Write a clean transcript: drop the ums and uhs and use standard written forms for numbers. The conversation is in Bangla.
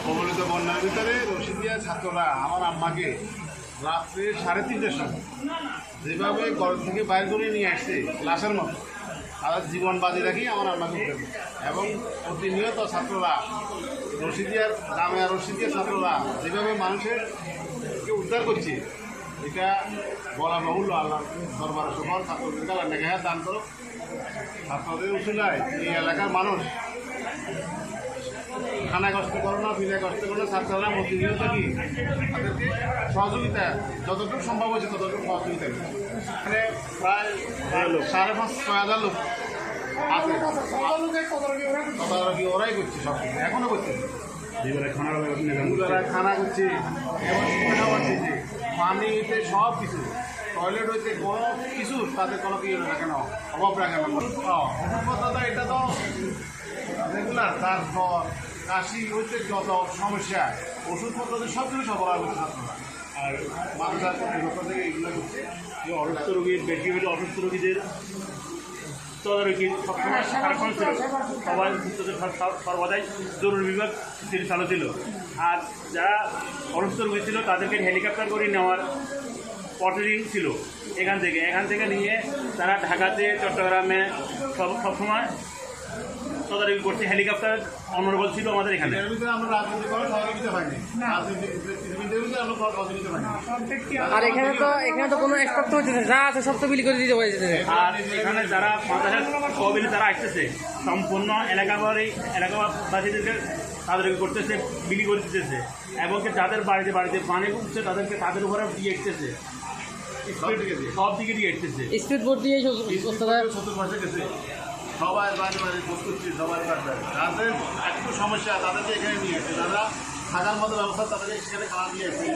কবলিত বন্যার ভিতরে রশিদিয়া ছাত্ররা আমার আম্মাকে রাত্রে 3:30টার সময় যেভাবে ঘর থেকে বাইর করে নিয়ে আসছে লাশের মতো তারা জীবন বাজি রাখি আমার আম্মাকে উঠে দেয়। এবং প্রতিনিয়ত ছাত্ররা রশিদিয়ার জামিয়া রশিদিয়ার ছাত্ররা যেভাবে মানুষেরকে উদ্ধার করছে এটা বলা বাহুল্য। আল্লাহ দরবার সকল ছাত্রদেরকে আল্লাহ নেগাহে দান করো। ছাত্রদের উসিলায় এই এলাকার মানুষ খানা কষ্ট করো না, বিনা কষ্ট করো না, ছাত্ররা প্রতিনিয়ত কি তাদেরকে সহযোগিতা যতটুকু সম্ভব হয়েছে ততটুকু সহযোগিতা করছে। এখানে প্রায় 5,500-6,000 লোক আছে, তদারকি ওরাই করছে সব কিছু, এখনও করছে। খানা করছে এবং শিক্ষা করছে যে পানি হইতে সব কিছু, টয়লেট হইতে কোনো কিছু তাদের কোনো কি রাখে না, অভাব রাখে না। ওষুধপত্রটা এটা তো রেগুলার, তারপর কাশি হইতে যত সমস্যা ওষুধপত্রদের সব কিছু সরবরাহ করছে ছাত্ররা। আর মানুষের কর্তৃপক্ষ থেকে এগুলো করছে যে অসুস্থ রোগীর বেশি বেশি অসুস্থ রোগীদের তদারকি সবসময় সারাক্ষণ ছিল। সবাই সর্বদাই জরুরি বিভাগ চালু ছিল। আর যারা অসুস্থ রোগী ছিল তাদেরকে হেলিকপ্টার করে নেওয়ার প্রতিদিন ছিল। এখান থেকে নিয়ে তারা ঢাকাতে, চট্টগ্রামে সবসময় তদারকি করছে। হেলিকপ্টার অনর্গল ছিল আমাদের এখানে। এর ভিতরে আমরা রাজনীতি করে সহযোগিতা পাইনি, রাজনীতির ভিতরে আমরা সহযোগিতা পাইনি। আর এখানে তো কোনো এক্সপার্ট তো হচ্ছে না, যা আছে সব তো বিলি করে দিতে পারছে। আর এখানে যারা মাদ্রাসার সহবিলি তারা আসতেছে সম্পূর্ণ এলাকাবাসীদেরকে তাদেরকে করতেছে, বিলি করে দিতেছে। এবং যাদের বাড়িতে পানি উঠছে তাদেরকে তাদের উপরে দিয়ে এসতেছে, সব দিকে দিয়ে এসতেছে। স্পিড বোট দিয়ে 70% গেছে। সবাই বাড়ি ভোট করছি, সবাই বাড়ি যাদের একটু সমস্যা তাদেরকে এখানে নিয়ে এসে, যারা থাকার মতো ব্যবস্থা তাদেরকে সেখানে খাওয়া নিয়ে এসে